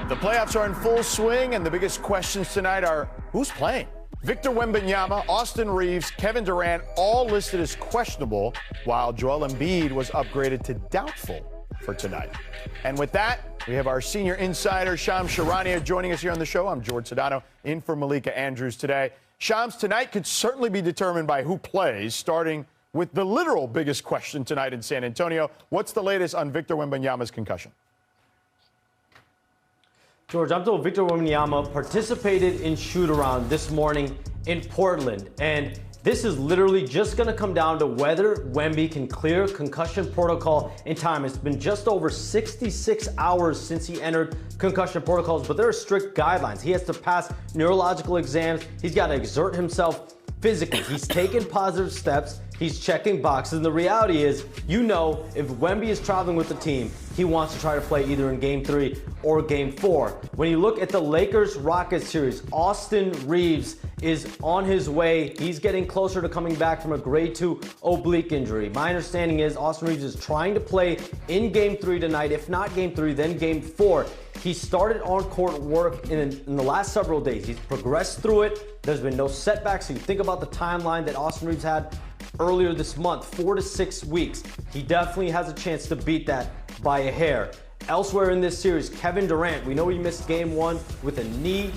right, the playoffs are in full swing, and the biggest questions tonight are who's playing? Victor Wembanyama, Austin Reeves, Kevin Durant, all listed as questionable, while Joel Embiid was upgraded to doubtful for tonight. And with that, we have our senior insider, Shams Charania, joining us here on the show. I'm George Sedano, in for Malika Andrews today. Shams, tonight could certainly be determined by who plays, starting with the literal biggest question tonight in San Antonio. What's the latest on Victor Wembanyama's concussion? George, I'm told Victor Wembanyama participated in shoot-around this morning in Portland, and this is literally just going to come down to whether Wemby can clear concussion protocol in time. It's been just over 66 hours since he entered concussion protocols, but there are strict guidelines. He has to pass neurological exams. He's got to exert himself physically. He's taken positive steps. He's checking boxes. And the reality is, you know, if Wemby is traveling with the team, he wants to try to play either in Game 3 or Game 4. When you look at the Lakers-Rockets series, Austin Reeves is on his way. He's getting closer to coming back from a grade 2 oblique injury. My understanding is Austin Reeves is trying to play in Game 3 tonight. If not Game 3, then Game 4. He started on-court work in the last several days. He's progressed through it. There's been no setbacks. So you think about the timeline that Austin Reeves had earlier this month, 4 to 6 weeks. He definitely has a chance to beat that by a hair. Elsewhere in this series, Kevin Durant, we know he missed Game 1 with a knee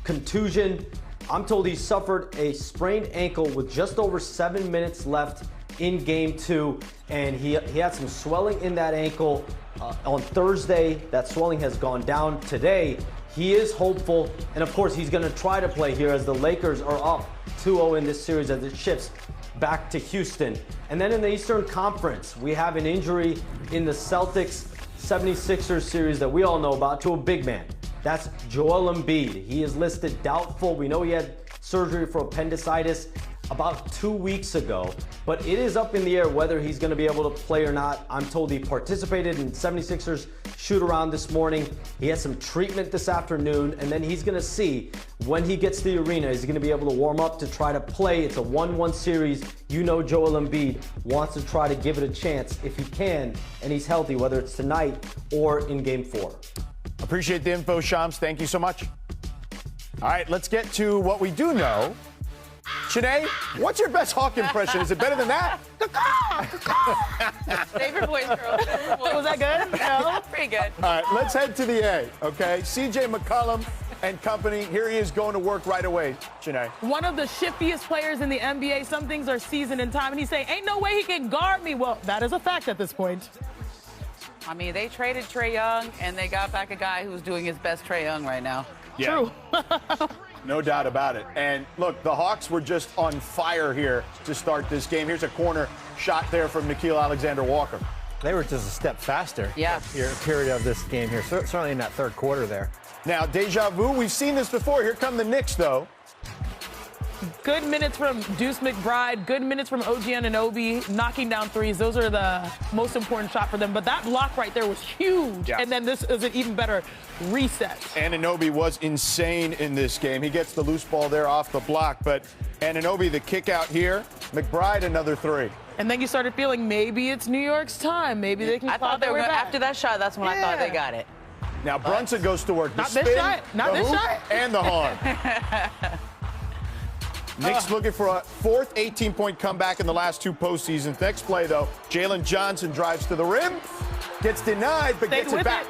contusion. I'm told he suffered a sprained ankle with just over 7 minutes left in Game 2, and he had some swelling in that ankle on Thursday. That swelling has gone down today. He is hopeful, and of course he's going to try to play here as the Lakers are up 2-0 in this series as it shifts back to Houston. And then in the Eastern Conference, we have an injury in the Celtics 76ers series that we all know about to a big man. That's Joel Embiid. He is listed doubtful. We know he had surgery for appendicitis about 2 weeks ago, but it is up in the air whether he's going to be able to play or not. I'm told he participated in 76ers shoot-around this morning. He had some treatment this afternoon, and then he's going to see when he gets to the arena, is he going to be able to warm up to try to play? It's a 1-1 series. You know Joel Embiid wants to try to give it a chance if he can, and he's healthy, whether it's tonight or in Game 4. Appreciate the info, Shams. Thank you so much. All right, let's get to what we do know. Shanae, what's your best Hawk impression? Is it better than that? Favorite voice, girl. Was that good? No? Pretty good. All right, let's head to the A, okay? CJ McCollum and company. Here he is going to work right away, Shanae. One of the shiftiest players in the NBA. Some things are seasoned in time, and he's saying, ain't no way he can guard me. Well, that is a fact at this point. I mean, they traded Trae Young, and they got back a guy who's doing his best Trae Young right now. Yeah. True. No doubt about it. And look, the Hawks were just on fire here to start this game. Here's a corner shot there from Nickeil Alexander-Walker. They were just a step faster. Yeah. Period of this game here, certainly in that third quarter there. Now, deja vu, we've seen this before. Here come the Knicks, though. Good minutes from Deuce McBride. Good minutes from OG Anunoby, knocking down threes. Those are the most important shot for them. But that block right there was huge. Yeah. And then this is an even better reset. Anunoby was insane in this game. He gets the loose ball there off the block. But Anunoby, the kick out here. McBride, another three. And then you started feeling maybe it's New York's time. Maybe they can I thought they were back. after that shot. That's when I thought they got it. Now Brunson goes to work. Not The this spin, shot. Not the this hoop, shot. and the horn. Knicks looking for a fourth 18-point comeback in the last two postseasons. Next play, though, Jalen Johnson drives to the rim, gets denied, but gets it back.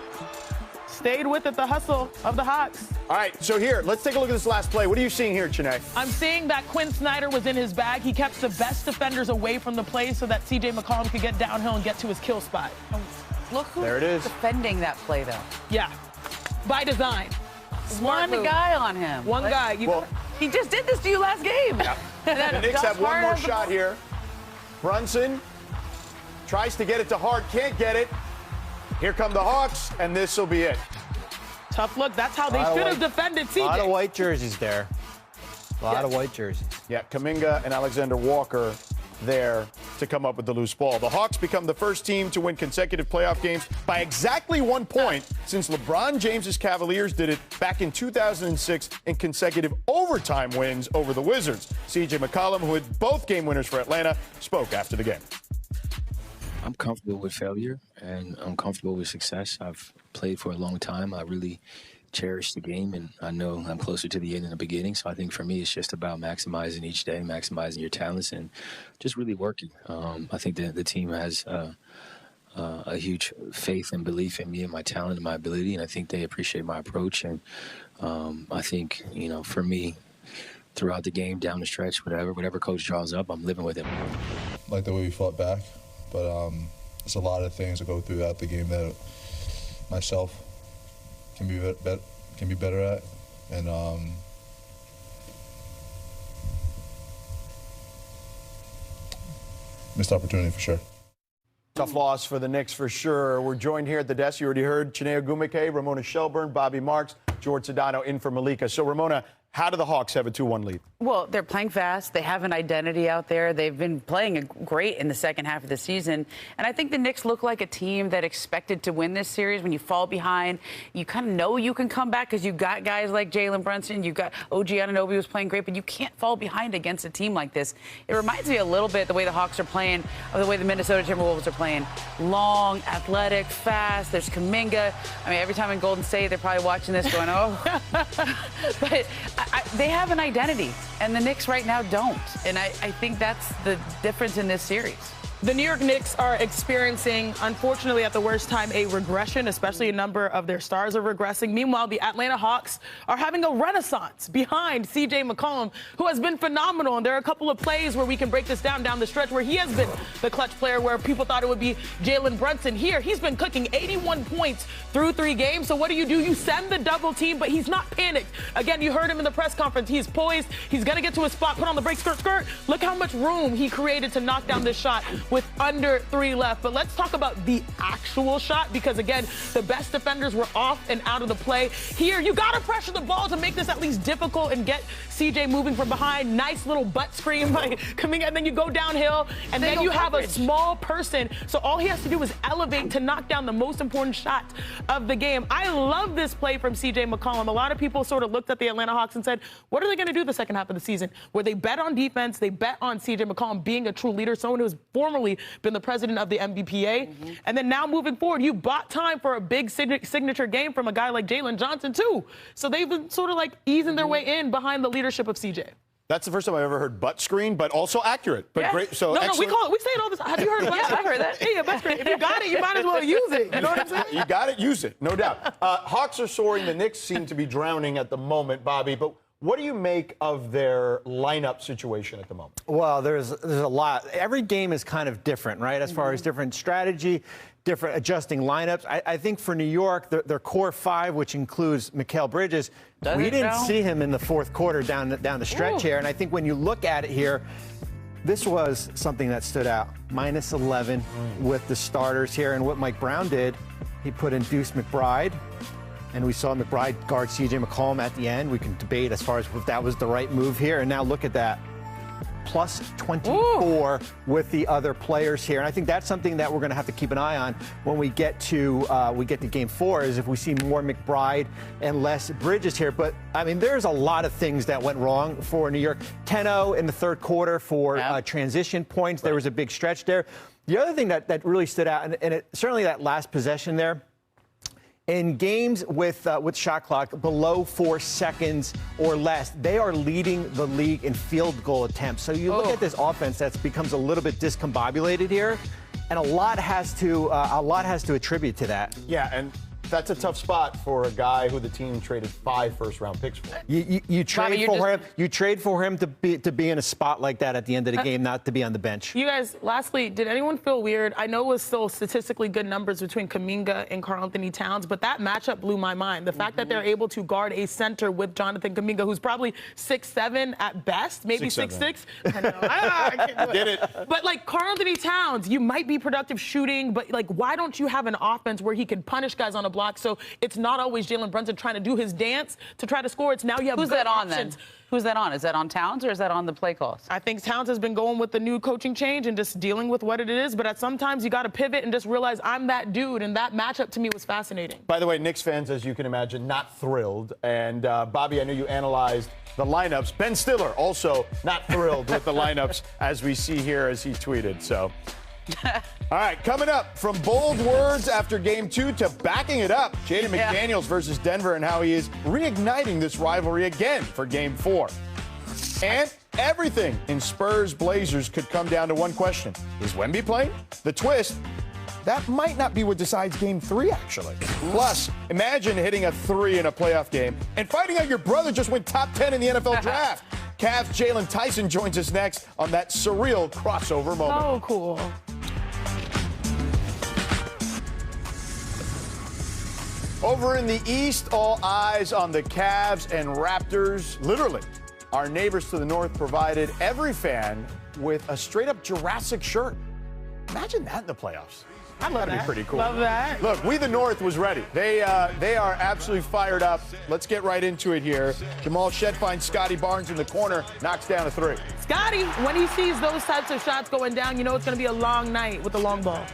Stayed with it, the hustle of the Hawks. All right, so here, let's take a look at this last play. What are you seeing here, Chanae? I'm seeing that Quinn Snyder was in his bag. He kept the best defenders away from the play so that C.J. McCollum could get downhill and get to his kill spot. Look who's There it is. defending that play, though. Yeah, by design. Smart move. guy on him. One guy. He just did this to you last game. Yeah. The Knicks have one more shot here. Brunson tries to get it to Hart, can't get it. Here come the Hawks, and this will be it. Tough look. That's how they should have defended CJ. A lot of white jerseys there. A lot of white jerseys. Yeah, Kuminga and Alexander Walker there to come up with the loose ball. The Hawks become the first team to win consecutive playoff games by exactly 1 point since LeBron James's Cavaliers did it back in 2006 in consecutive overtime wins over the Wizards. C.J. McCollum, who had both game winners for Atlanta, spoke after the game. I'm comfortable with failure, and I'm comfortable with success. I've played for a long time. I really cherish the game, and I know I'm closer to the end than the beginning. So I think for me, it's just about maximizing each day, maximizing your talents, and just really working. I think that the team has a huge faith and belief in me and my talent and my ability, and I think they appreciate my approach. And I think, for me, throughout the game, down the stretch, whatever coach draws up, I'm living with it. Like the way we fought back, but there's a lot of things that go throughout the game that myself can be better at, and missed opportunity for sure. Tough loss for the Knicks for sure. We're joined here at the desk. You already heard Chiney Ogwumike, Ramona Shelburne, Bobby Marks, George Sedano in for Malika. So, Ramona, how do the Hawks have a 2-1 lead? Well, they're playing fast. They have an identity out there. They've been playing great in the second half of the season. And I think the Knicks look like a team that expected to win this series. When you fall behind, you kind of know you can come back because you've got guys like Jalen Brunson. You've got OG Anunoby was playing great, but you can't fall behind against a team like this. It reminds me a little bit the way the Hawks are playing, of the way the Minnesota Timberwolves are playing. Long, athletic, fast. There's Kuminga. I mean, every time in Golden State, they're probably watching this going, oh. But they have an identity, and the Knicks right now don't. And I think that's the difference in this series. The New York Knicks are experiencing, unfortunately at the worst time, a regression, especially a number of their stars are regressing. Meanwhile, the Atlanta Hawks are having a renaissance behind C.J. McCollum, who has been phenomenal. And there are a couple of plays where we can break this down the stretch where he has been the clutch player, where people thought it would be Jalen Brunson. Here, he's been cooking 81 points through 3 games. So what do? You send the double team, but he's not panicked. Again, you heard him in the press conference. He's poised. He's going to get to his spot, put on the brake, skirt. Look how much room he created to knock down this shot with under 3 left. But let's talk about the actual shot, because again, the best defenders were off and out of the play. Here, you got to pressure the ball to make this at least difficult and get CJ moving from behind. Nice little butt screen by coming, and then you go downhill, and then you have a small person. So all he has to do is elevate to knock down the most important shot of the game. I love this play from CJ McCollum. A lot of people sort of looked at the Atlanta Hawks and said, what are they going to do the second half of the season? Where they bet on defense, they bet on CJ McCollum being a true leader, someone who's formerly been the president of the NBPA. And then now moving forward, you bought time for a big signature game from a guy like Jalen Johnson too. So they've been sort of like easing their way in behind the leadership of CJ. That's the first time I've ever heard butt screen, but also accurate. But great. So we say it all the time. Have you heard butt screen? I've heard that. Yeah, butt screen. If you got it, you might as well use it. You know what I'm saying? You got it, use it, no doubt. Hawks are soaring. The Knicks seem to be drowning at the moment, Bobby. But what do you make of their lineup situation at the moment? Well, there's a lot. Every game is kind of different, right? As far as different strategy, different adjusting lineups. I think for New York, their core 5, which includes Mikal Bridges, we didn't see him in the fourth quarter down the stretch here. And I think when you look at it here, this was something that stood out. Minus 11 with the starters here. And what Mike Brown did, he put in Deuce McBride. And we saw McBride guard C.J. McCollum at the end. We can debate as far as if that was the right move here. And now look at that. Plus 24 with the other players here. And I think that's something that we're going to have to keep an eye on when we get to Game 4, is if we see more McBride and less Bridges here. But, I mean, there's a lot of things that went wrong for New York. 10-0 in the third quarter for transition points. There was a big stretch there. The other thing that really stood out, and certainly that last possession there, in games with shot clock below 4 seconds or less, they are leading the league in field goal attempts. So you look at this offense that becomes a little bit discombobulated here, and a lot has to attribute to that. Yeah, and that's a tough spot for a guy who the team traded 5 first-round picks for. You trade for him to be in a spot like that at the end of the game, not to be on the bench. You guys, lastly, did anyone feel weird? I know it was still statistically good numbers between Kuminga and Karl-Anthony Towns, but that matchup blew my mind. The fact that they're able to guard a center with Jonathan Kuminga, who's probably 6'7" at best, maybe 6'6". I know. I can't do it. Did it. But like Karl-Anthony Towns, you might be productive shooting, but like, why don't you have an offense where he can punish guys on a block? So it's not always Jalen Brunson trying to do his dance to try to score. It's now you have Who's that on options. then? Who's that on? Is that on Towns or is that on the play calls? I think Towns has been going with the new coaching change and just dealing with what it is. But sometimes you got to pivot and just realize I'm that dude. And that matchup to me was fascinating. By the way, Knicks fans, as you can imagine, not thrilled. And Bobby, I know you analyzed the lineups. Ben Stiller also not thrilled with the lineups, as we see here as he tweeted. So All right, coming up, from bold words after Game 2 to backing it up, Jaden McDaniels versus Denver and how he is reigniting this rivalry again for Game 4. And everything in Spurs Blazers could come down to one question. Is Wemby playing? The twist, that might not be what decides Game 3, actually. Plus, imagine hitting a 3 in a playoff game and finding out your brother just went top 10 in the NFL draft. Cavs' Jaylen Tyson joins us next on that surreal crossover moment. Oh, cool. Over in the East, all eyes on the Cavs and Raptors. Literally, our neighbors to the north provided every fan with a straight-up Jurassic shirt. Imagine that in the playoffs. I love That'd that. be pretty cool. Love that. Look, we the North was ready. They are absolutely fired up. Let's get right into it here. Jamal Shed finds Scotty Barnes in the corner, knocks down a 3. Scotty, when he sees those types of shots going down, you know it's going to be a long night with the long ball.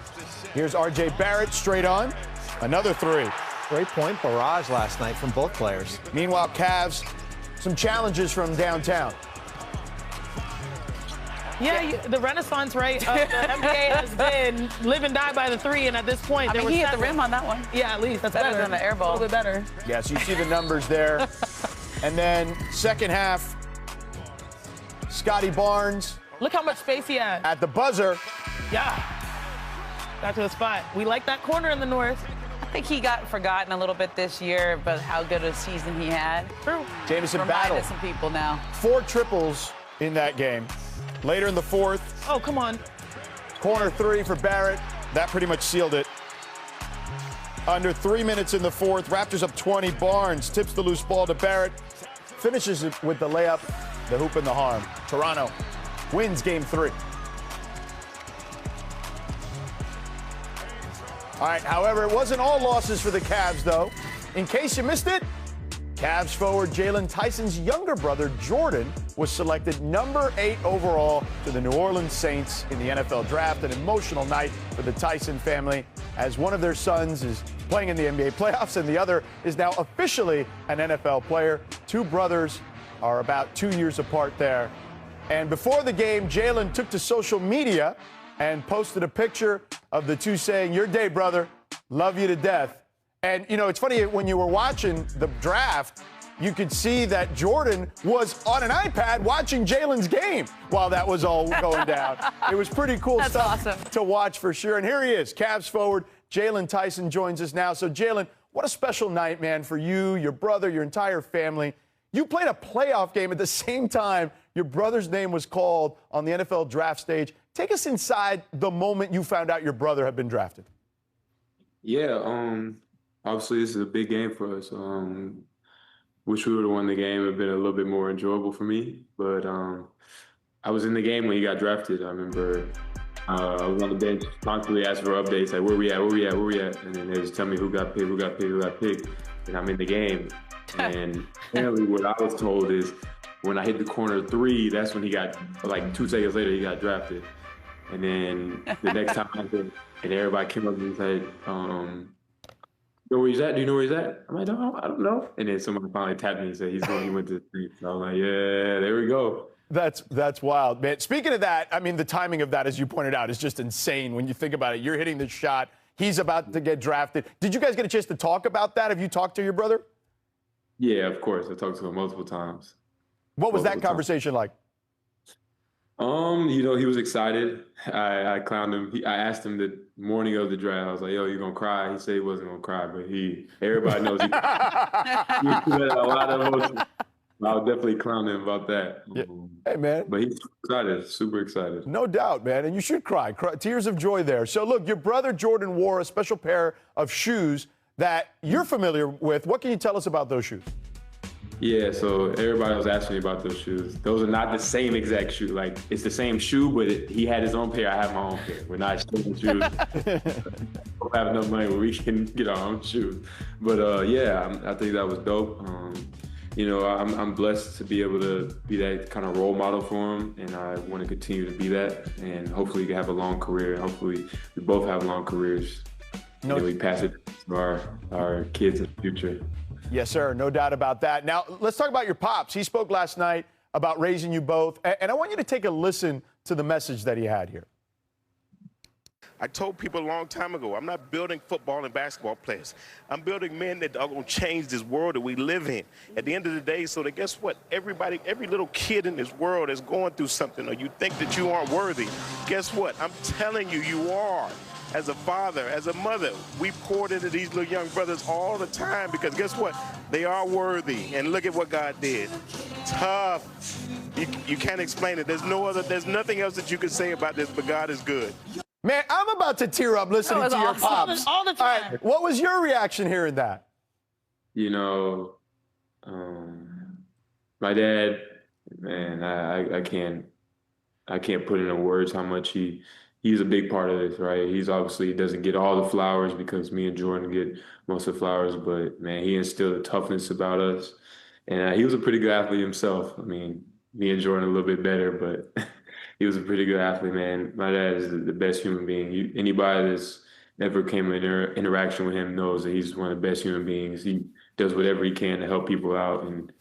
Here's R.J. Barrett straight on, another 3. Great point barrage last night from both players. Meanwhile, Cavs, some challenges from downtown. Yeah, the renaissance rate of the NBA has been live and die by the 3, and at this point, I mean, he hit the rim on that one. Yeah, at least that's better than the air ball. A little bit better. Yes, you see the numbers there. And then second half, Scotty Barnes. Look how much space he had. At the buzzer. Yeah. Got to the spot. We like that corner in the North. I think he got forgotten a little bit this year, but how good a season he had. True. Jamison Reminded battled some people now. 4 triples in that game. Later in the fourth. Oh, come on. Corner 3 for Barrett. That pretty much sealed it. Under 3 minutes in the fourth. Raptors up 20. Barnes tips the loose ball to Barrett. Finishes it with the layup, the hoop and the harm. Toronto wins Game 3. All right, however, it wasn't all losses for the Cavs, though. In case you missed it, Cavs forward Jaylen Tyson's younger brother, Jordan, was selected number 8 overall to the New Orleans Saints in the NFL Draft. An emotional night for the Tyson family, as one of their sons is playing in the NBA playoffs and the other is now officially an NFL player. 2 brothers are about 2 years apart there. And before the game, Jaylen took to social media and posted a picture of the 2 saying, "Your day, brother. Love you to death." And, you know, it's funny, when you were watching the draft, you could see that Jordan was on an iPad watching Jaylen's game while that was all going down. It was pretty cool stuff to watch for sure. And here he is, Cavs forward. Jaylen Tyson joins us now. So, Jaylen, what a special night, man, for you, your brother, your entire family. You played a playoff game at the same time your brother's name was called on the NFL draft stage. Take us inside the moment you found out your brother had been drafted. Yeah, obviously this is a big game for us. Wish we would have won the game. It would have been a little bit more enjoyable for me. But I was in the game when he got drafted. I remember I was on the bench constantly asking for updates, like, where we at? And then they just tell me who got picked. And I'm in the game. And apparently what I was told is when I hit the corner 3, that's when he got, like 2 seconds later, he got drafted. And then the next time I did, and everybody came up and said, know where he's at? Do you know where he's at? I'm like, no, I don't know. And then someone finally tapped me and said, he went to the street. So I was like, yeah, there we go. That's wild, man. Speaking of that, I mean, the timing of that, as you pointed out, is just insane when you think about it. You're hitting the shot. He's about to get drafted. Did you guys get a chance to talk about that? Have you talked to your brother? Yeah, of course. I talked to him multiple times. What was that conversation like? You know, he was excited. I clowned him. I asked him the morning of the draft. I was like, "Yo, you gonna cry?" He said he wasn't gonna cry, but everybody knows he had a lot of emotions. I'll definitely clown him about that. Yeah. Hey, man. But he's excited, super excited. No doubt, man. And you should cry. Tears of joy there. So, look, your brother Jordan wore a special pair of shoes that you're familiar with. What can you tell us about those shoes? Yeah, so everybody was asking me about those shoes. Those are not the same exact shoe. Like, it's the same shoe, but he had his own pair. I have my own pair. We're not sharing shoes. We don't have enough money where we can get our own shoes. But, yeah, I think that was dope. You know, I'm blessed to be able to be that kind of role model for him, and I want to continue to be that. And hopefully we can have a long career, and hopefully we both have long careers. And we pass it to our kids in the future. Yes, sir. No doubt about that. Now, let's talk about your pops. He spoke last night about raising you both, and I want you to take a listen to the message that he had here. I told people a long time ago, I'm not building football and basketball players. I'm building men that are going to change this world that we live in. At the end of the day, so that guess what? Everybody, every little kid in this world is going through something, or you think that you aren't worthy. Guess what? I'm telling you, you are. As a father, as a mother, we poured into these little young brothers all the time because guess what? They are worthy. And look at what God did. Tough. You can't explain it. There's nothing else that you can say about this, but God is good. Man, I'm about to tear up listening to your pops. All the time. All right, what was your reaction hearing that? You know, my dad, man, I can't put into words how much he's a big part of this, right? He's obviously doesn't get all the flowers because me and Jordan get most of the flowers, but man, he instilled a toughness about us. And he was a pretty good athlete himself. I mean, me and Jordan a little bit better, but he was a pretty good athlete, man. My dad is the best human being. Anybody that's ever came in interaction with him knows that he's one of the best human beings. He does whatever he can to help people out. And,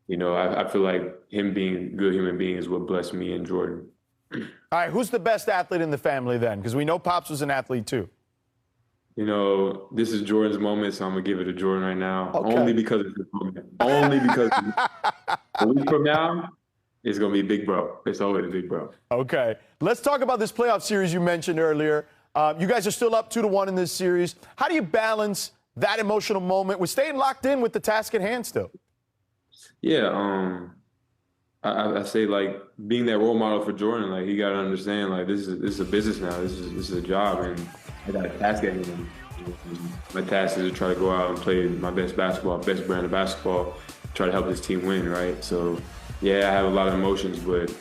you know, I feel like him being a good human being is what blessed me and Jordan. All right, who's the best athlete in the family then? Because we know Pops was an athlete too. You know, this is Jordan's moment, so I'm going to give it to Jordan right now. Okay. Only because it's the moment. Only because a week from now, it's going to be big bro. It's always big bro. Okay. Let's talk about this playoff series you mentioned earlier. You guys are still up 2-1 in this series. How do you balance that emotional moment with staying locked in with the task at hand still? Yeah, I say, like, being that role model for Jordan, like, he got to understand, like, this is a business now. This is a job, and I got a task at him. My task is to try to go out and play my best basketball, best brand of basketball, try to help this team win, right? So, yeah, I have a lot of emotions, but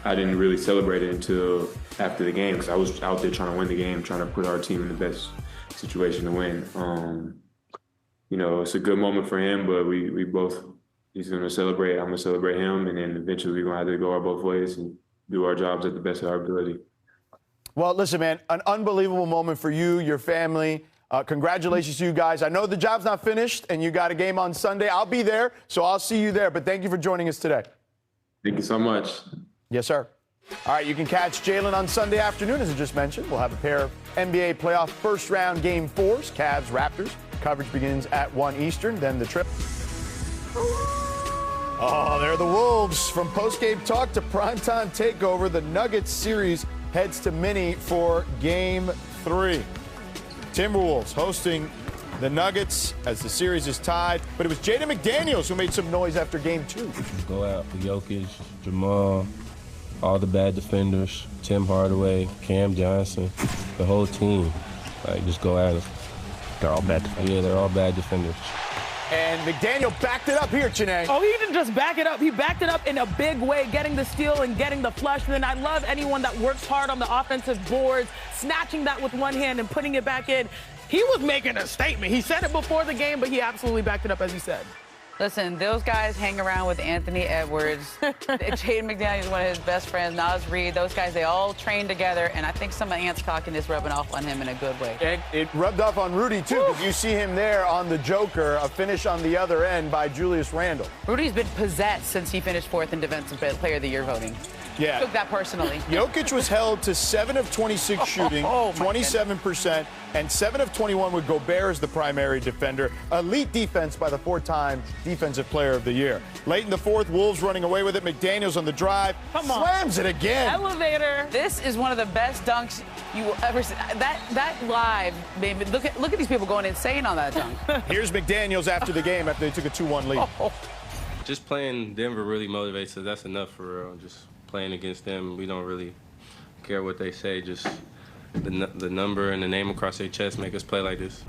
I didn't really celebrate it until after the game because I was out there trying to win the game, trying to put our team in the best situation to win. You know, it's a good moment for him, but we both, he's going to celebrate, I'm going to celebrate him, and then eventually we're going to have to go our both ways and do our jobs at the best of our ability. Well, listen, man, an unbelievable moment for you, your family. Congratulations to you guys. I know the job's not finished, and you got a game on Sunday. I'll be there, so I'll see you there. But thank you for joining us today. Thank you so much. Yes, sir. All right, you can catch Jaylen on Sunday afternoon, as I just mentioned. We'll have a pair of NBA playoff first-round Game 4s, Cavs, Raptors. Coverage begins at 1 Eastern, then the trip. Oh, they're the Wolves. From post-game talk to primetime takeover, the Nuggets series heads to Minnie for Game 3. Timberwolves hosting the Nuggets as the series is tied. But it was Jaden McDaniels who made some noise after Game 2. Go out for Jokic, Jamal, all the bad defenders, Tim Hardaway, Cam Johnson, the whole team. Like, just go at it. They're all bad defenders. Yeah, they're all bad defenders. And McDaniel backed it up here, Chene. Oh, he didn't just back it up. He backed it up in a big way, getting the steal and getting the flush. And then I love anyone that works hard on the offensive boards, snatching that with one hand and putting it back in. He was making a statement. He said it before the game, but he absolutely backed it up, as he said. Listen, those guys hang around with Anthony Edwards. Jaden McDaniels is one of his best friends. Nas Reed, those guys, they all train together, and I think some of Ant's cockiness rubbing off on him in a good way. And it rubbed off on Rudy, too, because you see him there on the Joker, a finish on the other end by Julius Randle. Rudy's been possessed since he finished 4th in Defensive Player of the Year voting. Yeah. Took that personally. Jokic was held to 7 of 26 shooting, 27%, and 7 of 21 with Gobert as the primary defender. Elite defense by the 4-time Defensive Player of the Year. Late in the 4th, Wolves running away with it. McDaniels on the drive. Come on. Slams it again. Elevator. This is one of the best dunks you will ever see. That live, baby. Look at these people going insane on that dunk. Here's McDaniels after the game after they took a 2-1 lead. Just playing Denver really motivates us. That's enough for real. Just playing against them, we don't really care what they say. Just the number and the name across their chest make us play like this.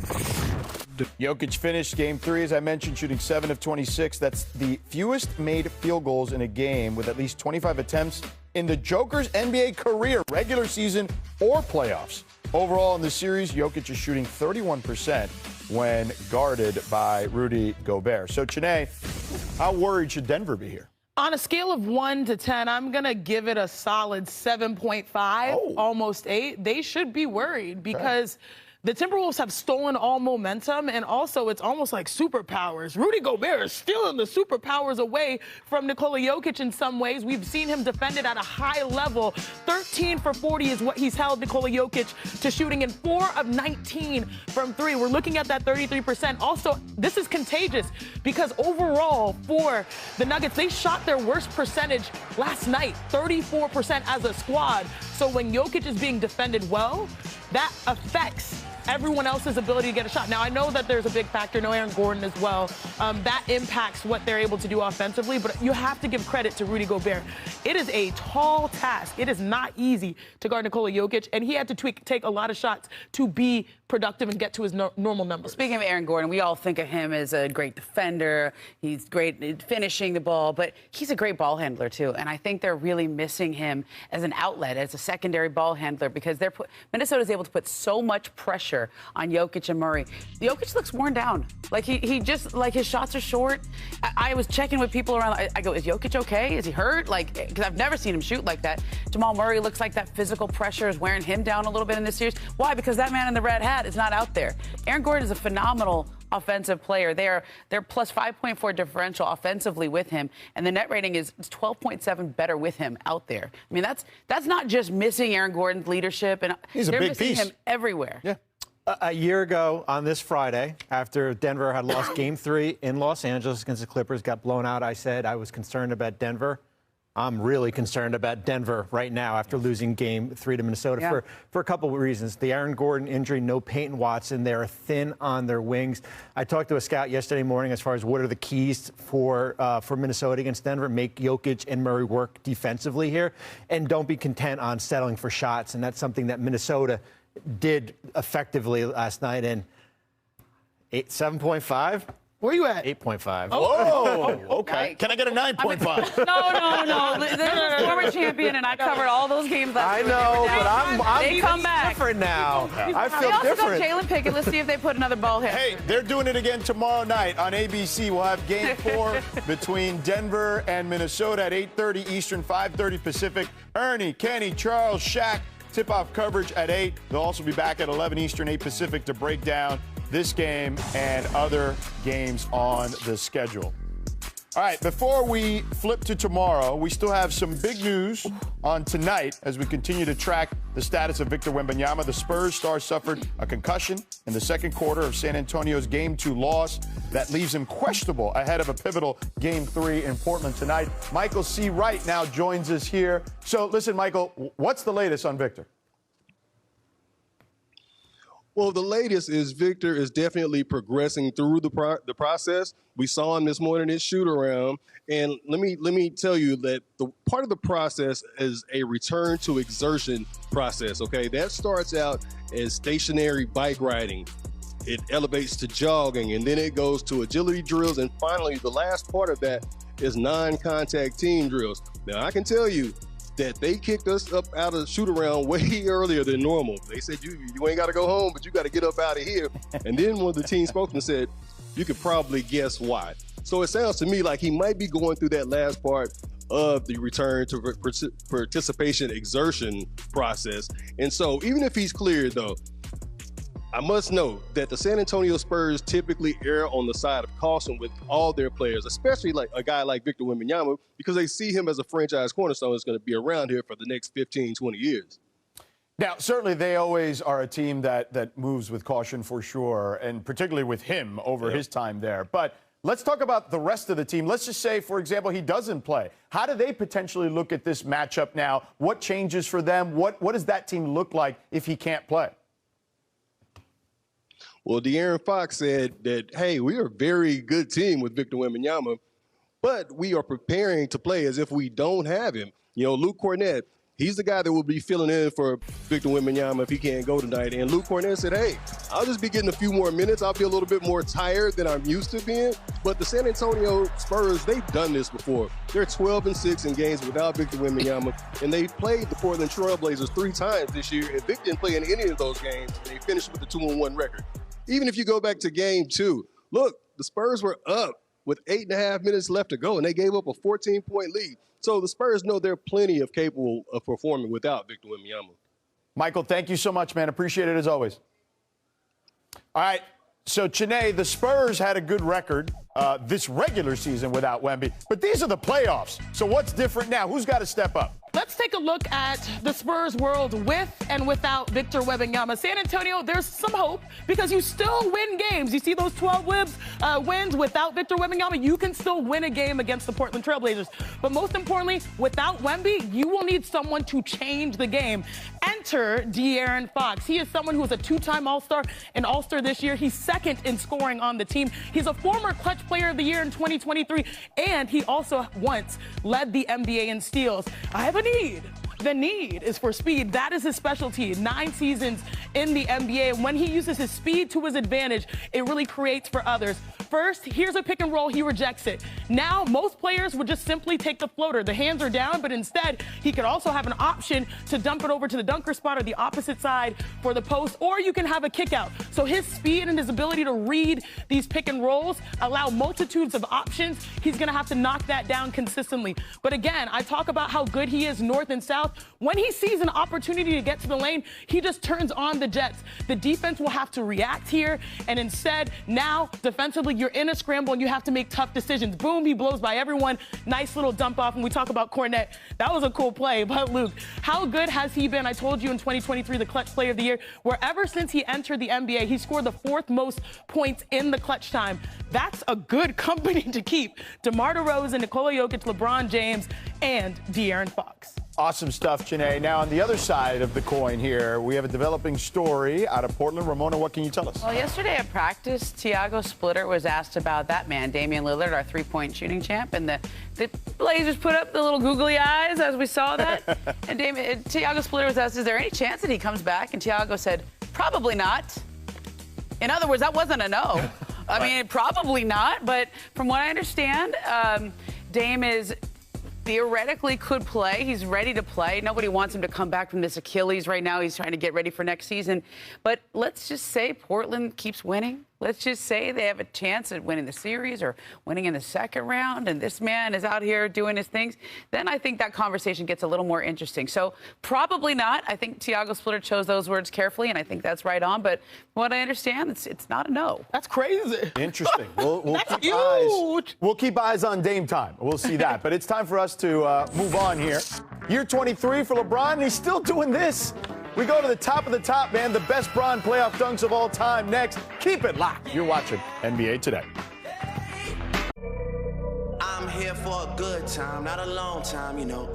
Jokic finished Game 3, as I mentioned, shooting 7 of 26. That's the fewest made field goals in a game with at least 25 attempts in the Joker's NBA career, regular season or playoffs. Overall in the series, Jokic is shooting 31% when guarded by Rudy Gobert. So, Chene, how worried should Denver be here? On a scale of 1 to 10, I'm going to give it a solid 7.5, almost 8. They should be worried because the Timberwolves have stolen all momentum, and also it's almost like superpowers. Rudy Gobert is stealing the superpowers away from Nikola Jokic in some ways. We've seen him defended at a high level. 13 for 40 is what he's held Nikola Jokic to, shooting in 4 of 19 from 3. We're looking at that 33%. Also, this is contagious because overall for the Nuggets, they shot their worst percentage last night, 34% as a squad. So when Jokic is being defended well, that affects everyone else's ability to get a shot. Now, I know that there's a big factor, no Aaron Gordon as well. That impacts what they're able to do offensively, but you have to give credit to Rudy Gobert. It is a tall task. It is not easy to guard Nikola Jokic, and he had to take a lot of shots to be productive and get to his normal numbers. Speaking of Aaron Gordon, we all think of him as a great defender. He's great at finishing the ball, but he's a great ball handler, too. And I think they're really missing him as an outlet, as a secondary ball handler, because Minnesota is able to put so much pressure on Jokic and Murray. Jokic looks worn down. Like he just, like, his shots are short. I was checking with people around. I go, is Jokic okay? Is he hurt? Like, because I've never seen him shoot like that. Jamal Murray looks like that physical pressure is wearing him down a little bit in this series. Why? Because that man in the red hat is not out there. Aaron Gordon is a phenomenal offensive player. They're plus 5.4 differential offensively with him, and the net rating is 12.7 better with him out there. I mean, that's not just missing Aaron Gordon's leadership, and he's a they're big missing piece. him everywhere. Yeah. A year ago on this Friday, after Denver had lost Game 3 in Los Angeles against the Clippers, got blown out, I said I was concerned about Denver. I'm really concerned about Denver right now after losing Game 3 to Minnesota for a couple of reasons. The Aaron Gordon injury, no Peyton Watson. They're thin on their wings. I talked to a scout yesterday morning as far as what are the keys for Minnesota against Denver. Make Jokic and Murray work defensively here, and don't be content on settling for shots. And that's something that Minnesota did effectively last night. And 7.5. Where you at? 8.5. Oh, okay. Can I get a 9.5? No. This is a former champion, and I covered all those games last I know, but they come back different now. I They feel also different. got Jalen Pickett. Let's see if they put another ball hit. Hey, they're doing it again tomorrow night on ABC. We'll have Game 4 between Denver and Minnesota at 8:30 Eastern, 5:30 Pacific. Ernie, Kenny, Charles, Shaq, tip-off coverage at 8. They'll also be back at 11 Eastern, 8 Pacific to break down this game and other games on the schedule. All right, before we flip to tomorrow, we still have some big news on tonight as we continue to track the status of Victor Wembanyama. The Spurs star suffered a concussion in the second quarter of San Antonio's Game 2 loss. That leaves him questionable ahead of a pivotal Game 3 in Portland tonight. Michael C. Wright now joins us here. So listen, Michael, what's the latest on Victor? Well, the latest is Victor is definitely progressing through the process. We saw him this morning in shoot-around, and let me tell you that the part of the process is a return to exertion process, okay? That starts out as stationary bike riding. It elevates to jogging, and then it goes to agility drills, and finally, the last part of that is non-contact team drills. Now, I can tell you that they kicked us up out of shoot-around way earlier than normal. They said, you ain't got to go home, but you got to get up out of here. And then one of the team spokesmen said, you could probably guess why. So it sounds to me like he might be going through that last part of the return to participation exertion process. And so even if he's cleared, though, I must note that the San Antonio Spurs typically err on the side of caution with all their players, especially like a guy like Victor Wembanyama, because they see him as a franchise cornerstone that's going to be around here for the next 15, 20 years. Now, certainly they always are a team that moves with caution for sure, and particularly with him over his time there. But let's talk about the rest of the team. Let's just say, for example, he doesn't play. How do they potentially look at this matchup now? What changes for them? What does that team look like if he can't play? Well, De'Aaron Fox said that, hey, we are a very good team with Victor Wembanyama, but we are preparing to play as if we don't have him. You know, Luke Cornett, he's the guy that will be filling in for Victor Wembanyama if he can't go tonight. And Luke Cornett said, hey, I'll just be getting a few more minutes. I'll be a little bit more tired than I'm used to being. But the San Antonio Spurs, they've done this before. They're 12-6 in games without Victor Wembanyama, and they played the Portland Trail Blazers 3 times this year, and Victor didn't play in any of those games, and they finished with a 2-1 record. Even if you go back to Game 2, look, the Spurs were up with 8.5 minutes left to go, and they gave up a 14-point lead. So the Spurs know they're plenty of capable of performing without Victor Wembanyama. Michael, thank you so much, man. Appreciate it as always. All right. So, Chiney, the Spurs had a good record this regular season without Wemby, but these are the playoffs. So what's different now? Who's got to step up? Let's take a look at the Spurs world with and without Victor Wembanyama. San Antonio, there's some hope because you still win games. You see those 12 wins without Victor Wembanyama, you can still win a game against the Portland Trailblazers. But most importantly, without Wemby, you will need someone to change the game. Enter De'Aaron Fox. He is someone who is a two-time All-Star, an All-Star this year. He's second in scoring on the team. He's a former Clutch Player of the Year in 2023, and he also once led the NBA in steals. I have a need. The need is for speed. That is his specialty. 9 seasons in the NBA. And when he uses his speed to his advantage, it really creates for others. First, here's a pick and roll. He rejects it. Now, most players would just simply take the floater. The hands are down, but instead, he could also have an option to dump it over to the dunker spot or the opposite side for the post, or you can have a kick out. So his speed and his ability to read these pick and rolls allow multitudes of options. He's going to have to knock that down consistently. But again, I talk about how good he is north and south. When he sees an opportunity to get to the lane, he just turns on the jets. The defense will have to react here, and instead, now, defensively, you're in a scramble and you have to make tough decisions. Boom, he blows by everyone. Nice little dump off. When we talk about Cornette, that was a cool play. But Luke, how good has he been? I told you in 2023, the Clutch Player of the Year, where ever since he entered the NBA, he scored the 4th most points in the clutch time. That's a good company to keep. DeMar DeRozan, Nikola Jokic, LeBron James, and De'Aaron Fox. Awesome stuff, Chiney. Now, on the other side of the coin here, we have a developing story out of Portland. Ramona, what can you tell us? Well, yesterday at practice, Tiago Splitter was asked about that man, Damian Lillard, our three-point shooting champ, and the Blazers put up the little googly eyes as we saw that. And Tiago Splitter was asked, is there any chance that he comes back? And Tiago said, probably not. In other words, that wasn't a no. I mean, probably not. But from what I understand, Dame is theoretically could play. He's ready to play. Nobody wants him to come back from this Achilles right now. He's trying to get ready for next season. But let's just say Portland keeps winning. Let's just say they have a chance at winning the series or winning in the second round, and this man is out here doing his things. Then I think that conversation gets a little more interesting. So probably not. I think Tiago Splitter chose those words carefully, and I think that's right on. But from what I understand, it's not a no. That's crazy. Interesting. That's huge. We'll keep eyes on Dame time. We'll see that. But it's time for us to move on here. Year 23 for LeBron, and he's still doing this. We go to the top of the top, man. The best Bron playoff dunks of all time next. Keep it locked. You're watching NBA Today. I'm here for a good time, not a long time, you know.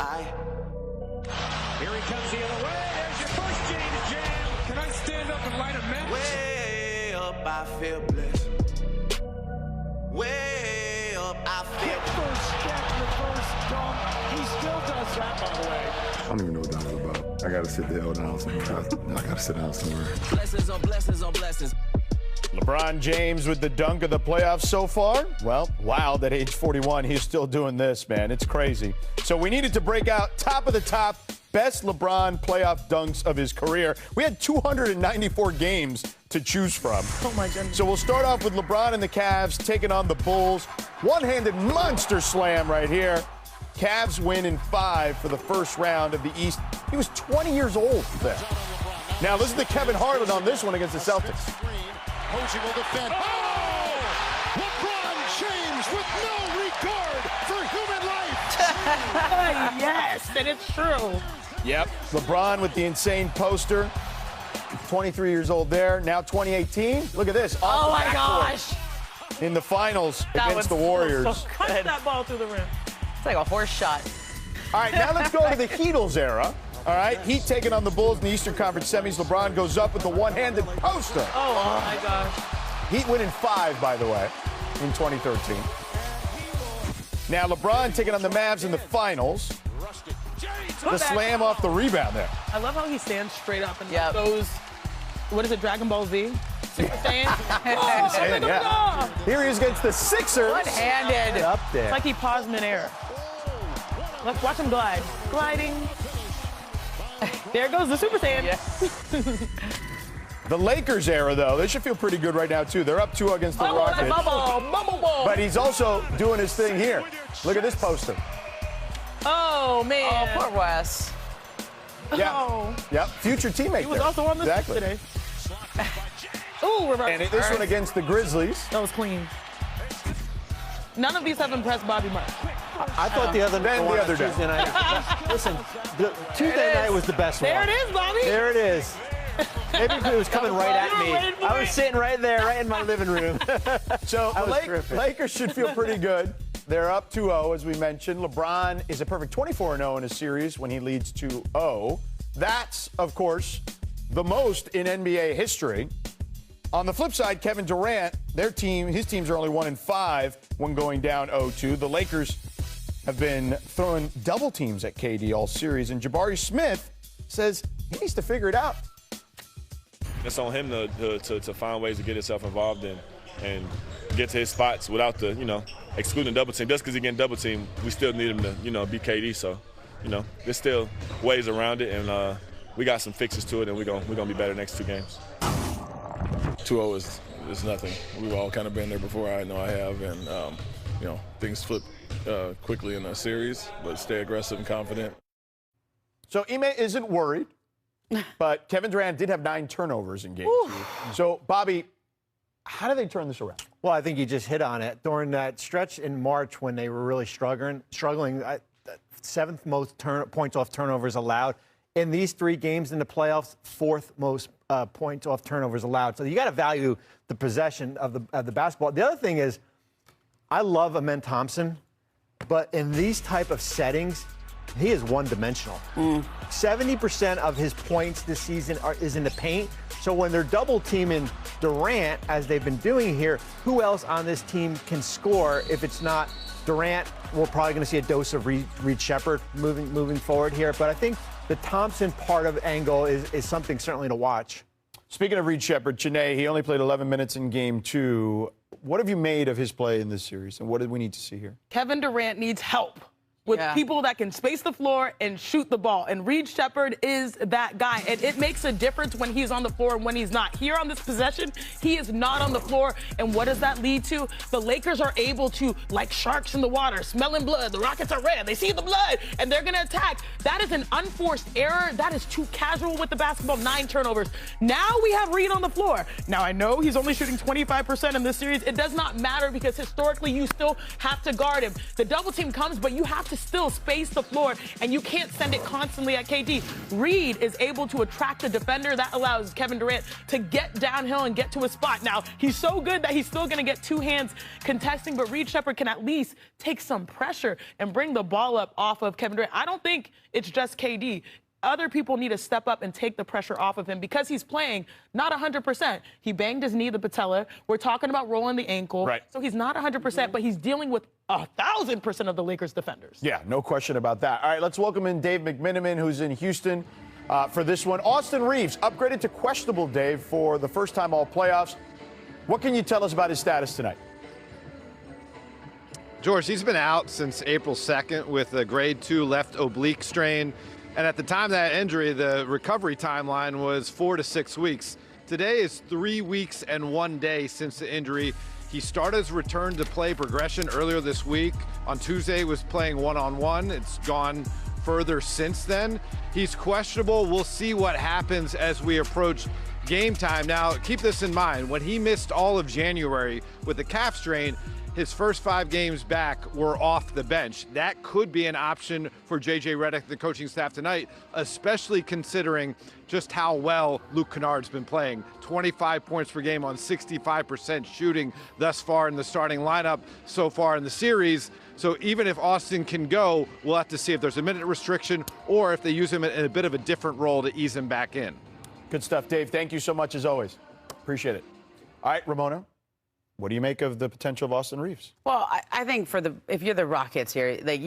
Here he comes the other way. There's your first James jam. Can I stand up and light a match? Way up, I feel blessed. Way up, I feel first step, reverse dunk. He still does that, by the way. I don't even know what that was about. I gotta sit the hell down somewhere. I gotta sit down somewhere. Blessings on blessings on blessings. LeBron James with the dunk of the playoffs so far. Well, wild at age 41, he's still doing this, man. It's crazy. So we needed to break out top of the top, best LeBron playoff dunks of his career. We had 294 games to choose from. Oh, my goodness. So we'll start off with LeBron and the Cavs taking on the Bulls. One-handed monster slam right here. Cavs win in 5 for the first round of the East. He was 20 years old then. Now listen to Kevin Harlan on this one against the Celtics. Posey will defend. Oh! LeBron James with no regard for human life. Yes, and it's true. Yep. LeBron with the insane poster. 23 years old there. Now 2018. Look at this. Oh, my gosh. In the finals against the Warriors. So cut that ball through the rim. It's like a horse shot. All right, now let's go to the Heatles era. All right, Heat taking on the Bulls in the Eastern Conference semis. LeBron goes up with the one-handed poster. Oh my gosh. Heat win in 5, by the way, in 2013. Now LeBron taking on the Mavs in the finals. The slam off the rebound there. I love how he stands straight up and goes, what is it, Dragon Ball Z? Super Saiyan? Yeah. Here he is against the Sixers. One-handed. Up there. It's like he paused midair. Let's watch him glide. Gliding. There goes the Super Saiyan. Yeah. The Lakers era, though, they should feel pretty good right now, too. They're up 2 against the Rockets. Bubble. But he's also doing his thing here. Look at this poster. Oh, man. Oh, poor Wes. Yeah. Oh. Yep. Future teammate. He was also on the team today. Ooh, Ooh, reverse. And this one against the Grizzlies. That was clean. None of these have impressed Bobby Murray. I thought the other the other day. Tuesday night. Listen, Tuesday night was the best one. There it is, Bobby. There it is. Maybe it was coming right at me. I was sitting right there, right in my living room. So the Lakers should feel pretty good. They're up 2-0, as we mentioned. LeBron is a perfect 24-0 in a series when he leads 2-0. That's, of course, the most in NBA history. On the flip side, Kevin Durant, his teams are only 1-5 when going down 0-2. The Lakers have been throwing double teams at KD all series, and Jabari Smith says he needs to figure it out. It's on him to find ways to get himself involved and get to his spots without excluding double team. Just because he's getting double team, we still need him to, beat KD. So, there's still ways around it, and we got some fixes to it, and we're gonna be better next 2 games. 2-0 is nothing. We've all kind of been there before. I know I have, and things flip quickly in a series, but stay aggressive and confident. So Ime isn't worried, but Kevin Durant did have 9 turnovers in game 2. So Bobby, how do they turn this around? Well, I think you just hit on it. During that stretch in March when they were really struggling, 7th most points off turnovers allowed. In these 3 games in the playoffs, 4th most points off turnovers allowed. So you got to value the possession of the basketball. The other thing is, I love Amen Thompson, but in these type of settings, he is one-dimensional. 70% of his points this season is in the paint. So when they're double-teaming Durant, as they've been doing here, who else on this team can score if it's not Durant? We're probably going to see a dose of Reed Shepherd moving forward here. But I think the Thompson part of angle is something certainly to watch. Speaking of Reed Shepherd, Chiney, he only played 11 minutes in game 2. What have you made of his play in this series, and what do we need to see here? Kevin Durant needs help with people that can space the floor and shoot the ball. And Reed Shepherd is that guy. And it makes a difference when he's on the floor and when he's not. Here on this possession, he is not on the floor. And what does that lead to? The Lakers are able to, like sharks in the water, smelling blood. The Rockets are red. They see the blood, and they're going to attack. That is an unforced error. That is too casual with the basketball. 9 turnovers. Now we have Reed on the floor. Now, I know he's only shooting 25% in this series. It does not matter because historically you still have to guard him. The double team comes, but you have to still space the floor, and you can't send it constantly at KD. Reed is able to attract the defender. That allows Kevin Durant to get downhill and get to a spot. Now, he's so good that he's still going to get 2 hands contesting, but Reed Shepherd can at least take some pressure and bring the ball up off of Kevin Durant. I don't think it's just KD. Other people need to step up and take the pressure off of him because he's playing not 100%. He banged his knee, the patella. We're talking about rolling the ankle. Right. So he's not 100%, but he's dealing with 1,000% of the Lakers defenders. Yeah, no question about that. All right, let's welcome in Dave McMenamin, who's in Houston for this one. Austin Reeves, upgraded to questionable, Dave, for the first time all playoffs. What can you tell us about his status tonight? George, he's been out since April 2nd with a grade 2 left oblique strain. And at the time of that injury, the recovery timeline was 4 to 6 weeks. Today is 3 weeks and 1 day since the injury. He started his return to play progression earlier this week. On Tuesday, he was playing one-on-one. It's gone further since then. He's questionable. We'll see what happens as we approach game time. Now, keep this in mind. When he missed all of January with the calf strain, his first 5 games back were off the bench. That could be an option for J.J. Redick, the coaching staff tonight, especially considering just how well Luke Kennard's been playing. 25 points per game on 65% shooting thus far in the starting lineup so far in the series. So even if Austin can go, we'll have to see if there's a minute restriction or if they use him in a bit of a different role to ease him back in. Good stuff, Dave. Thank you so much as always. Appreciate it. All right, Ramona. What do you make of the potential of Austin Reeves? Well, I think if you're the Rockets here, like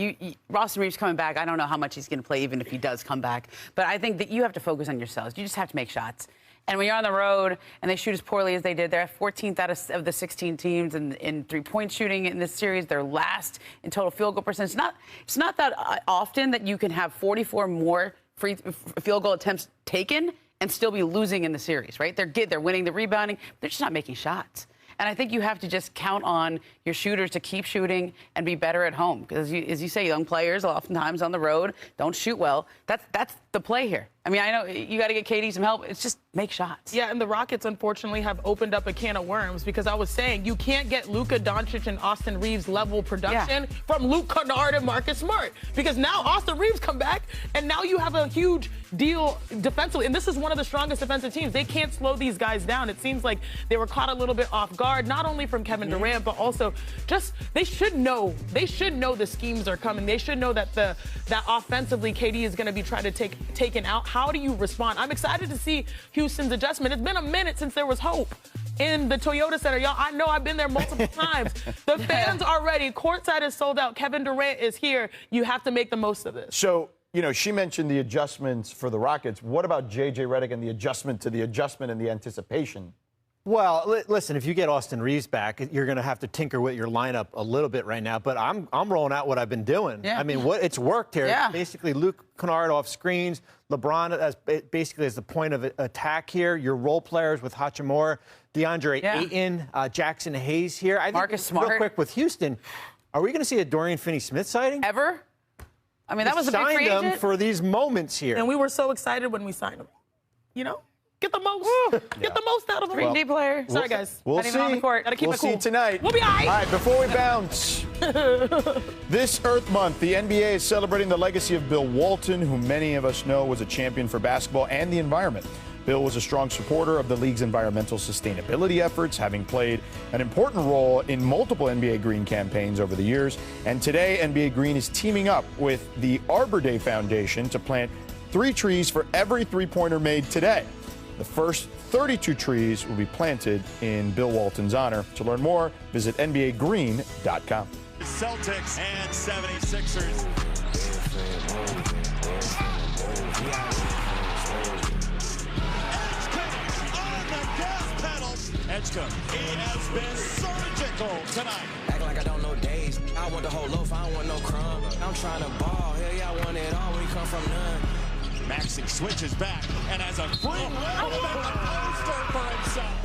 Austin Reeves coming back, I don't know how much he's going to play, even if he does come back. But I think that you have to focus on yourselves. You just have to make shots. And when you're on the road and they shoot as poorly as they did, they're 14th out of the 16 teams in three-point shooting in this series. They're last in total field goal percentage. It's not that often that you can have 44 more free field goal attempts taken and still be losing in the series, right? They're winning the rebounding. They're just not making shots. And I think you have to just count on your shooters to keep shooting and be better at home. Because as you say, young players oftentimes on the road don't shoot well. That's the play here. I mean, I know you got to get KD some help. It's just make shots. Yeah, and the Rockets, unfortunately, have opened up a can of worms because I was saying you can't get Luka Doncic and Austin Reeves level production from Luke Kennard and Marcus Smart because now Austin Reeves come back, and now you have a huge deal defensively. And this is one of the strongest defensive teams. They can't slow these guys down. It seems like they were caught a little bit off guard, not only from Kevin Durant, but also just they should know the schemes are coming. They should know that that offensively KD is going to be trying to taken out. How do you respond? I'm excited to see Houston's adjustment. It's been a minute since there was hope in the Toyota Center. Y'all, I know I've been there multiple times. The fans are ready. Courtside is sold out. Kevin Durant is here. You have to make the most of this. So, she mentioned the adjustments for the Rockets. What about J.J. Redick and the adjustment to the adjustment and the anticipation? Well, listen, if you get Austin Reeves back, you're going to have to tinker with your lineup a little bit right now. But I'm rolling out what I've been doing. Yeah. I mean, it's worked here. Yeah. It's basically Luke Kennard off screens, LeBron as the point of attack here. Your role players with Hachimura, DeAndre Ayton, Jackson Hayes here. I think Marcus Smart. Real quick with Houston, are we going to see a Dorian Finney-Smith sighting? Ever? I mean, that was a big free agent. Signed him for these moments here. And we were so excited when we signed him. Get the most. Get the most out of him. 3D player. Sorry, guys. We'll Not even on the court. Gotta keep We'll it cool. see tonight. We'll be all right. All right, before we bounce, this Earth Month, the NBA is celebrating the legacy of Bill Walton, who many of us know was a champion for basketball and the environment. Bill was a strong supporter of the league's environmental sustainability efforts, having played an important role in multiple NBA Green campaigns over the years. And today, NBA Green is teaming up with the Arbor Day Foundation to plant 3 trees for every three-pointer made today. The first 32 trees will be planted in Bill Walton's honor. To learn more, visit NBAgreen.com. Celtics and 76ers. Edgecombe, he has been surgical tonight. Act like I don't know days. I want the whole loaf, I don't want no crumb. I'm trying to ball, hell yeah, I want it all. We come from none. Maxey switches back and has a free poster for himself.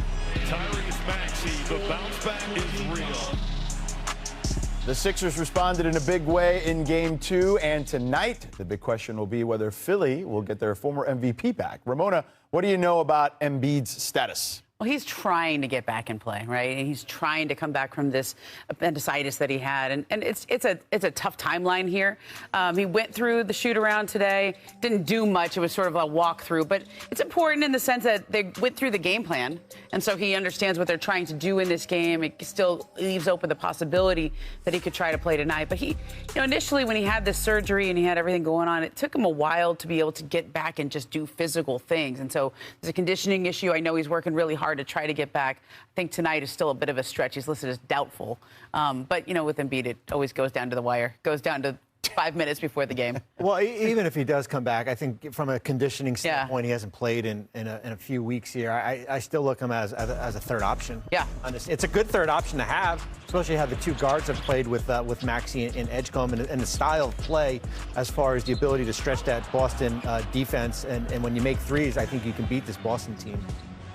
Tyrese Maxey, the bounce back is real. The Sixers responded in a big way in Game 2, and tonight the big question will be whether Philly will get their former MVP back. Ramona, what do you know about Embiid's status? Well, he's trying to get back in play, right? And he's trying to come back from this appendicitis that he had, and it's a tough timeline here. He went through the shoot around today, didn't do much. It was sort of a walkthrough, but it's important in the sense that they went through the game plan, and so he understands what they're trying to do in this game. It still leaves open the possibility that he could try to play tonight. But he, initially when he had this surgery and he had everything going on, it took him a while to be able to get back and just do physical things. And so there's a conditioning issue. I know he's working really hard to try to get back. I think tonight is still a bit of a stretch. He's listed as doubtful. But, with Embiid, it always goes down to the wire. Goes down to 5 minutes before the game. Well, even if he does come back, I think from a conditioning standpoint, he hasn't played in a few weeks here. I still look him as a third option. Yeah. It's a good third option to have, especially how the two guards have played with Maxey and Edgecombe, and the style of play as far as the ability to stretch that Boston defense. And when you make threes, I think you can beat this Boston team.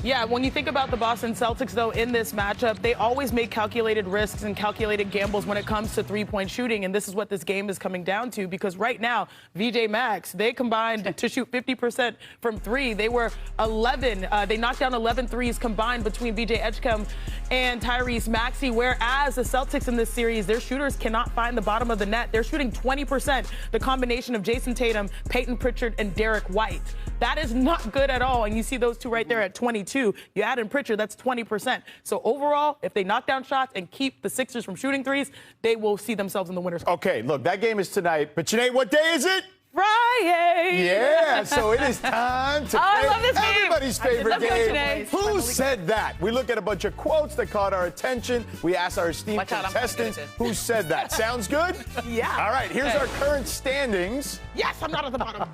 Yeah, when you think about the Boston Celtics, though, in this matchup, they always make calculated risks and calculated gambles when it comes to three-point shooting, and this is what this game is coming down to, because right now, VJ Max, they combined to shoot 50% from three. They were 11. They knocked down 11 threes combined between VJ Edgecombe and Tyrese Maxey, whereas the Celtics in this series, their shooters cannot find the bottom of the net. They're shooting 20%, the combination of Jason Tatum, Peyton Pritchard, and Derek White. That is not good at all, and you see those two right there at 22. You add in Pritchard, that's 20%. So overall, if they knock down shots and keep the Sixers from shooting threes, they will see themselves in the winner's. Okay, look, that game is tonight. But Sinead, what day is it? Friday. Yeah, so it is time to I love this game. Everybody's favorite game. Go, Who said that? We look at a bunch of quotes that caught our attention. We ask our esteemed contestants who said that. Sounds good? Yeah. All right, here's our current standings. Yes, I'm not at the bottom.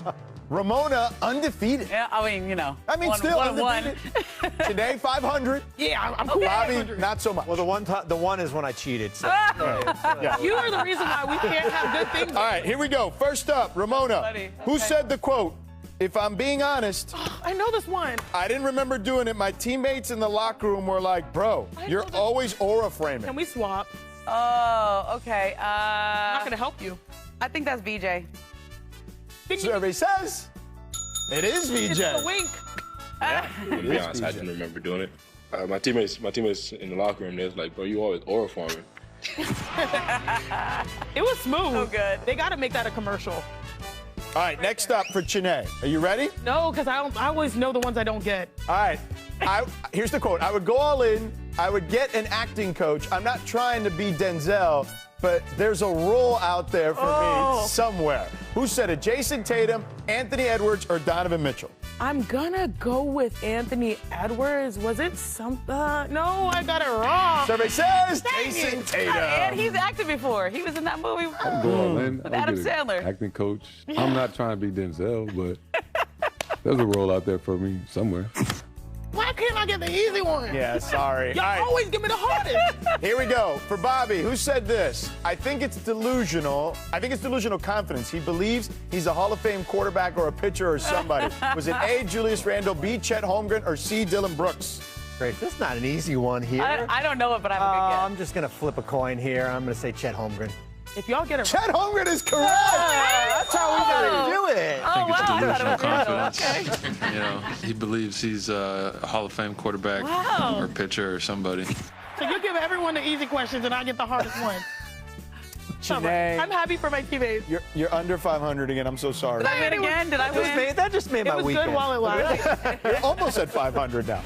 Ramona, undefeated. Yeah, Still one. undefeated. Today, 500. Yeah, I'm cool. Bobby, not so much. Well, the one is when I cheated. So. You are the reason why we can't have good things. All right, here we go. First up, Ramona. Who said the quote? If I'm being honest, I know this one. I didn't remember doing it. My teammates in the locker room were like, bro, you're always aura framing. Can we swap? Oh, okay. I'm not going to help you. I think that's VJ. Survey says It is VJ. It's a wink. To be honest, I didn't remember doing it. My teammates in the locker room, they was like, bro, you always oral farming. It was smooth. So good. They got to make that a commercial. All right, next up for Chiney. Are you ready? No, because I always know the ones I don't get. All right. Here's the quote. I would go all in. I would get an acting coach. I'm not trying to be Denzel, but there's a role out there for me somewhere. Who said it? Jason Tatum, Anthony Edwards, or Donovan Mitchell? I'm gonna go with Anthony Edwards. Was it some? No, I got it wrong. Survey says Dang Jason it. Tatum. And he's acted before. He was in that movie I'm going all in. with I'll Adam get an Sandler. acting coach. I'm not trying to be Denzel, but there's a role out there for me somewhere. Why can't I get the easy one? Yeah, sorry. Y'all All right. always give me the hardest. Here we go. For Bobby, who said this? I think it's delusional. I think it's delusional confidence. He believes he's a Hall of Fame quarterback or a pitcher or somebody. Was it A, Julius Randle, B, Chet Holmgren, or C, Dylan Brooks? Great. This is not an easy one here. I don't know it, but I have a good guess. I'm just going to flip a coin here. I'm going to say Chet Holmgren. If y'all get it Chet Holmgren is correct. That's how we got to do it. Oh, wow. I Delusional thought it was confidence. okay. You know, he believes he's a Hall of Fame quarterback or pitcher or somebody. So you give everyone the easy questions and I get the hardest one. Chiney, I'm happy for my teammates. you're under 500 again. I'm so sorry. Did I win again? Did I win? That just made my It was weekend. good while it lasted. You're almost at 500 now.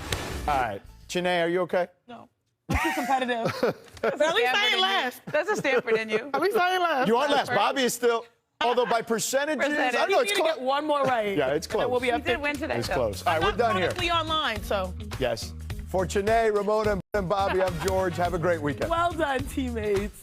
All right. Chiney, are you okay? No. I'm too competitive. But at least I ain't last. That's a Stanford in you. At least I ain't last. You aren't last. Bobby is still, although by percentages, I don't know, You it's need to close. get one more right. Yeah, it's close. And we'll be You up did win today. It's so. close. All right, we're done here. Honestly online, so. Yes. For Chiney, Ramona, and Bobby, I'm George. Have a great weekend. Well done, teammates.